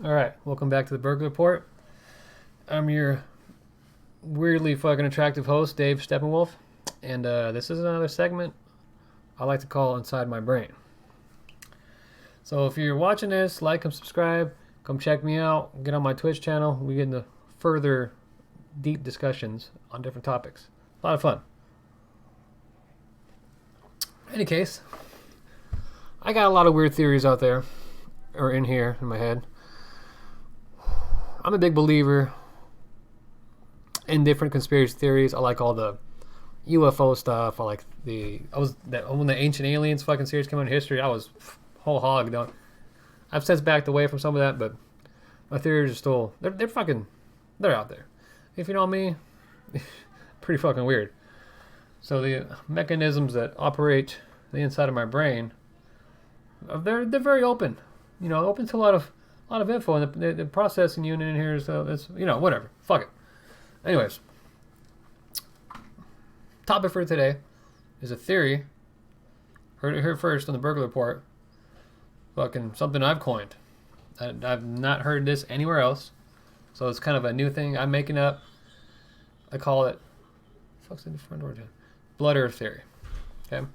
All right, welcome back to the Burglar Report. I'm your weirdly fucking attractive host, Dave Steppenwolf, and this is another segment I like to call Inside My Brain. So if you're watching this, like and subscribe. Come check me out. Get on my Twitch channel. We get into further deep discussions on different topics. A lot of fun. In any case, I got a lot of weird theories out there, or in here in my head. I'm a big believer in different conspiracy theories. I like all the UFO stuff. I like when the Ancient Aliens fucking series came out in history. I was whole hog. Don't. I've since backed away from some of that, but my theories are still they're out there. If you know me, pretty fucking weird. So the mechanisms that operate the inside of my brain, they're very open. You know, open to a lot of info, and the processing unit in here is it's whatever. Fuck it. Anyways, topic for today is a theory. Heard it here first on the Burglar Report. Fucking something I've coined. I've not heard this anywhere else, so it's kind of a new thing I'm making up. I call it fuck's in the front door, blood earth theory. Okay,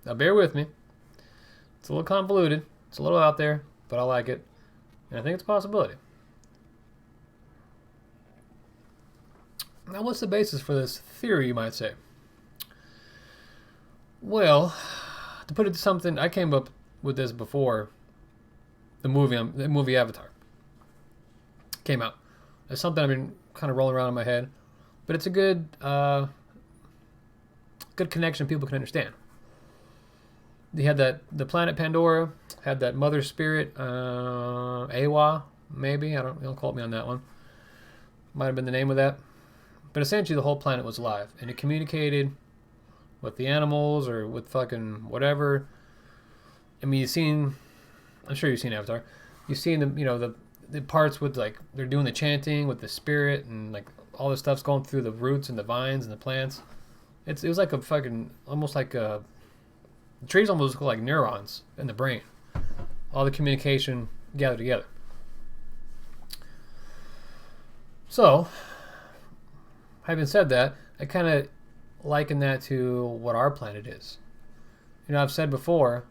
now bear with me. It's a little convoluted. It's a little out there, but I like it. And I think it's a possibility. Now, what's the basis for this theory, you might say? Well, to put it to something, I came up with this before the movie Avatar came out. It's something I've been kind of rolling around in my head, but it's a good connection people can understand. They had the planet Pandora, had that mother spirit, Awa, maybe. Don't quote me on that one. Might have been the name of that. But essentially the whole planet was alive, and it communicated with the animals or with fucking whatever. I mean, I'm sure you've seen Avatar. You've seen the parts with like they're doing the chanting with the spirit and like all this stuff's going through the roots and the vines and the plants. It was like a fucking almost like a the trees almost look like neurons in the brain. All the communication gathered together. So, having said that, I kind of liken that to what our planet is. You know, I've said before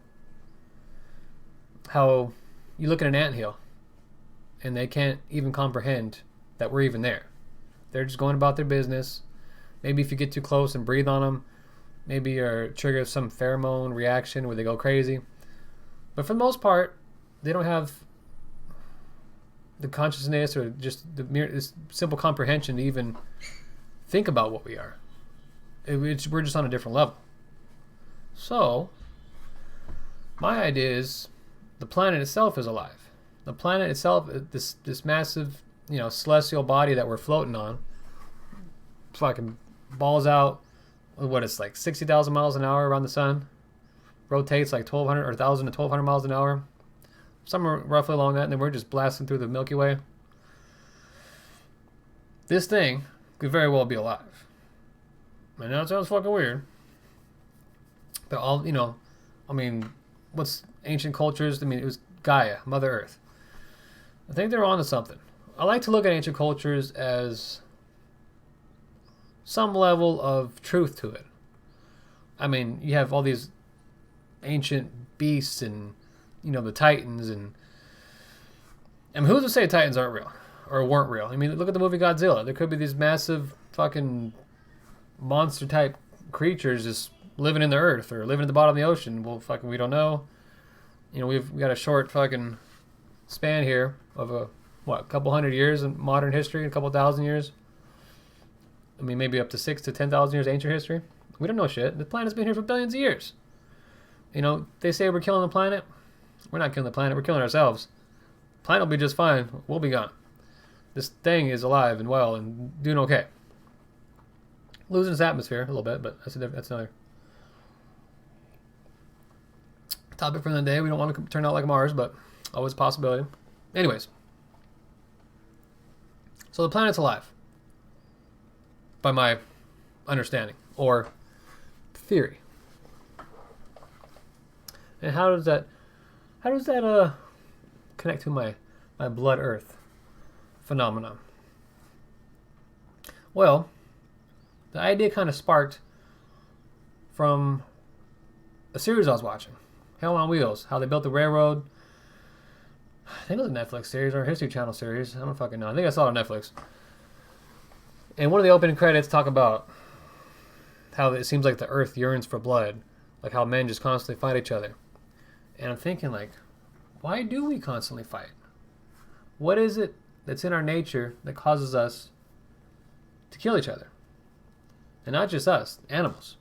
how you look at an anthill and they can't even comprehend that we're even there. They're just going about their business. Maybe if you get too close and breathe on them, maybe you're trigger some pheromone reaction where they go crazy. But for the most part, they don't have the consciousness or just this simple comprehension to even think about what we are. We're just on a different level. So, my idea is the planet itself is alive. The planet itself, this massive, celestial body that we're floating on, fucking balls out. What it's like 60,000 miles an hour around the sun, rotates like 1,200 or 1,000 to 1,200 miles an hour, somewhere roughly along that, and then we're just blasting through the Milky Way. This thing could very well be alive. I know it sounds fucking weird, but what's ancient cultures? I mean, it was Gaia, Mother Earth. I think they're onto something. I like to look at ancient cultures as some level of truth to it. I mean, you have all these ancient beasts and, the Titans and who's to say Titans aren't real or weren't real? I mean, look at the movie Godzilla. There could be these massive fucking monster type creatures just living in the earth or living at the bottom of the ocean. Well, fucking, we don't know. We've got a short fucking span here of a couple hundred years in modern history, a couple thousand years. I mean, maybe up to 6,000 to 10,000 years ancient history. We don't know shit. The planet's been here for billions of years. They say we're killing the planet. We're not killing the planet. We're killing ourselves. The planet will be just fine. We'll be gone. This thing is alive and well and doing okay. Losing its atmosphere a little bit, but that's another topic for the day. We don't want to turn out like Mars, but always a possibility. Anyways. So the planet's alive. By my understanding or theory. And how does that connect to my by blood earth phenomenon? Well, the idea kind of sparked from a series I was watching, Hell on Wheels, how they built the railroad. I think it was a Netflix series or a History Channel series. I don't fucking know. I think I saw it on Netflix. And one of the opening credits talk about how it seems like the earth yearns for blood, like how men just constantly fight each other. And I'm thinking, like, why do we constantly fight? What is it that's in our nature that causes us to kill each other? And not just us, animals.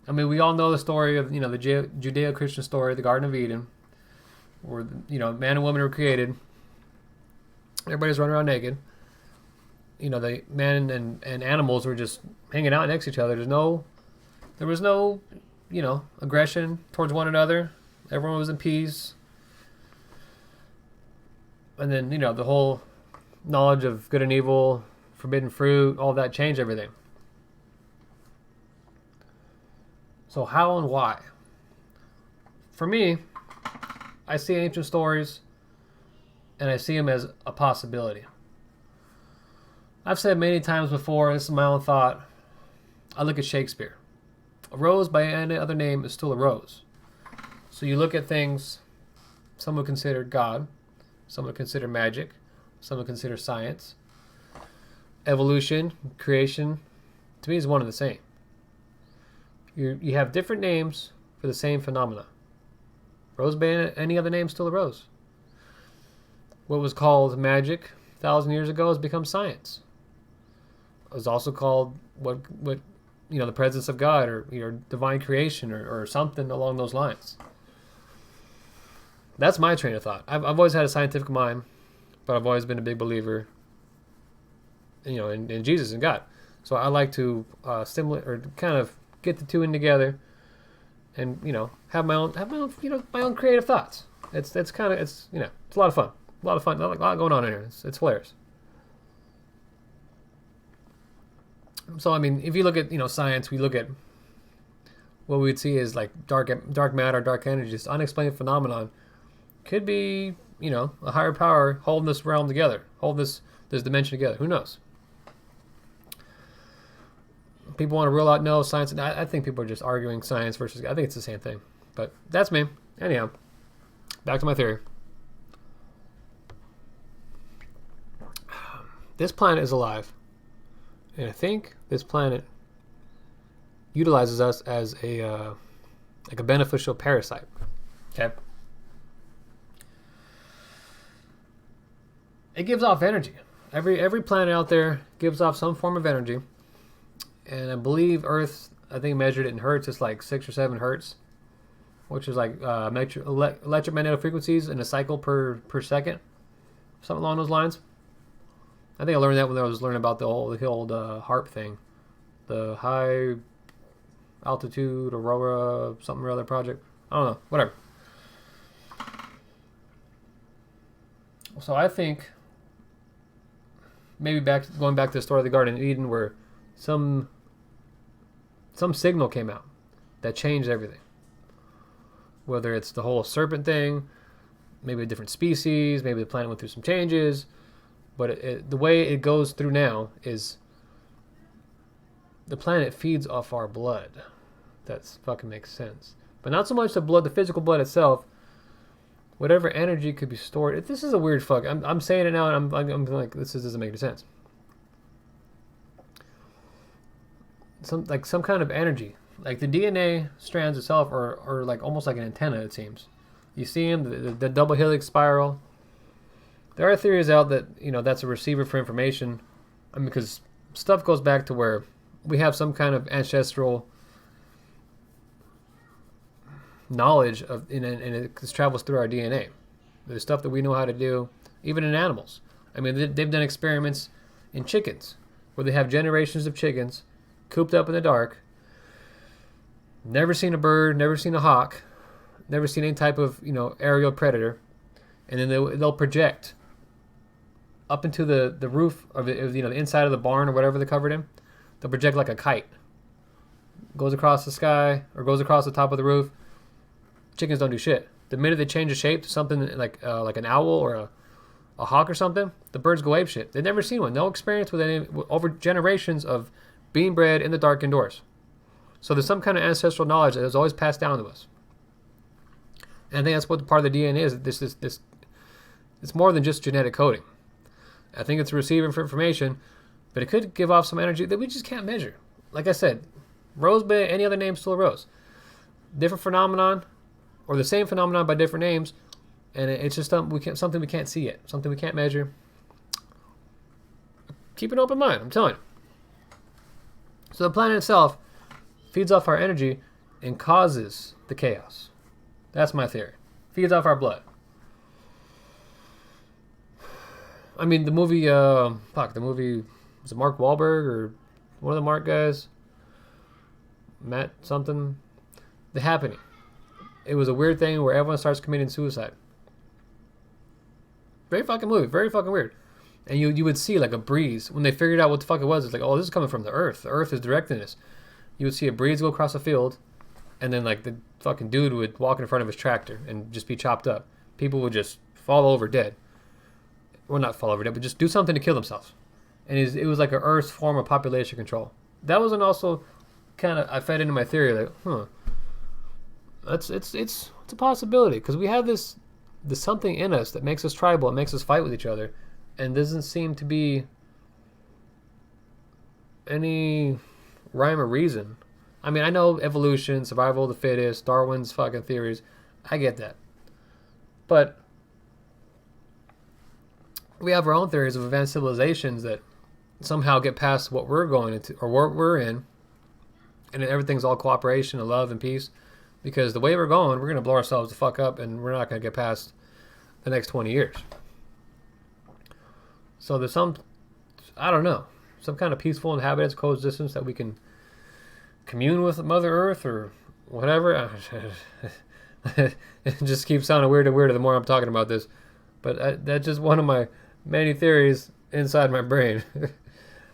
I mean, we all know the story of, the Judeo-Christian story, the Garden of Eden, where, man and woman were created. Everybody's running around naked. The man and animals were just hanging out next to each other. There was no, aggression towards one another. Everyone was in peace. And then, the whole knowledge of good and evil, forbidden fruit, all that changed everything. So how and why? For me, I see ancient stories and I see them as a possibility. I've said many times before, this is my own thought, I look at Shakespeare. A rose by any other name is still a rose. So you look at things some would consider God, some would consider magic, some would consider science. Evolution, creation, to me is one and the same. You have different names for the same phenomena. Rose by any other name is still a rose. What was called magic 1,000 years ago has become science. It was also called what the presence of God or divine creation or something along those lines. That's my train of thought. I've always had a scientific mind, but I've always been a big believer, in Jesus and God. So I like to stimulate or kind of get the two in together, and have my own my own creative thoughts. It's a lot of fun. A lot going on in here. It's hilarious. So I mean, if you look at science, we look at what we'd see as like dark matter, dark energy, this unexplained phenomenon. Could be a higher power holding this realm together, holding this dimension together. Who knows? People want to rule out no science, and I think people are just arguing science versus. I think it's the same thing, but that's me. Anyhow, back to my theory. This planet is alive, and I think this planet utilizes us as a beneficial parasite. Okay. It gives off energy. Every planet out there gives off some form of energy. And I believe Earth, I think measured it in hertz, it's like 6 or 7 hertz, which is like electromagnetic frequencies in a cycle per second, something along those lines. I think I learned that when I was learning about the old HAARP thing, the high altitude aurora something or other project. I don't know, whatever. So I think maybe going back to the story of the Garden of Eden, where some signal came out that changed everything. Whether it's the whole serpent thing, maybe a different species, maybe the planet went through some changes, but the way it goes through now is the planet feeds off our blood. That fucking makes sense. But not so much the blood, the physical blood itself. Whatever energy could be stored. This is a weird fuck. I'm saying it now, and I'm like, this doesn't make any sense. Some kind of energy, like the DNA strands itself are like almost like an antenna. It seems. You see them, the double helix spiral. There are theories out that that's a receiver for information. I mean, because stuff goes back to where we have some kind of ancestral knowledge of, and it travels through our DNA. There's stuff that we know how to do, even in animals. I mean, they've done experiments in chickens where they have generations of chickens cooped up in the dark, never seen a bird, never seen a hawk, never seen any type of aerial predator, and then they'll project up into the roof of the inside of the barn or whatever they're covered in. They'll project like a kite, goes across the sky or goes across the top of the roof. Chickens don't do shit. The minute they change the shape to something like an owl or a hawk or something, the birds go apeshit. They've never seen one. No experience with any over generations of being bred in the dark indoors. So there's some kind of ancestral knowledge that is always passed down to us. And I think that's what part of the DNA is. This it's more than just genetic coding. I think it's a receiver for information, but it could give off some energy that we just can't measure. Like I said, rose by any other name, still a rose. Different phenomenon, or the same phenomenon by different names, and it's just something we can't see yet, something we can't measure. Keep an open mind, I'm telling you. So the planet itself feeds off our energy and causes the chaos. That's my theory. Feeds off our blood. I mean, the movie, was it Mark Wahlberg or one of the Mark guys? Matt something? The Happening. It was a weird thing where everyone starts committing suicide. Very fucking movie, very fucking weird. And you would see like a breeze. When they figured out what the fuck it was, it's like, oh, this is coming from the Earth. The Earth is directing this. You would see a breeze go across the field, and then like the fucking dude would walk in front of his tractor and just be chopped up. People would just fall over dead. Well, not fall over dead, but just do something to kill themselves. And it was like an Earth's form of population control. That was also kind of, I fed into my theory, like, it's a possibility, because we have this something in us that makes us tribal, it makes us fight with each other, and doesn't seem to be any rhyme or reason. I mean, I know evolution, survival of the fittest, Darwin's fucking theories, I get that, but we have our own theories of advanced civilizations that somehow get past what we're going into or what we're in, and everything's all cooperation and love and peace. Because the way we're going, we're going to blow ourselves the fuck up, and we're not going to get past the next 20 years. So there's some kind of peaceful inhabitants, coexistence that we can commune with Mother Earth or whatever. It just keeps sounding weirder and weirder the more I'm talking about this. But that's just one of my many theories inside my brain.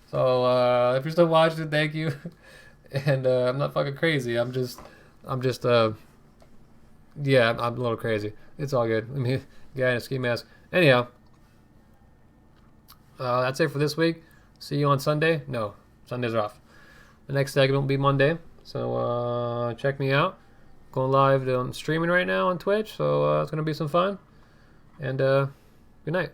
So if you're still watching, thank you. And I'm not fucking crazy. I'm a little crazy. It's all good. I mean, guy in a ski mask. Anyhow, that's it for this week. See you on Sunday. No, Sundays are off. The next segment will be Monday. So check me out. Going live on streaming right now on Twitch. So it's going to be some fun. And good night.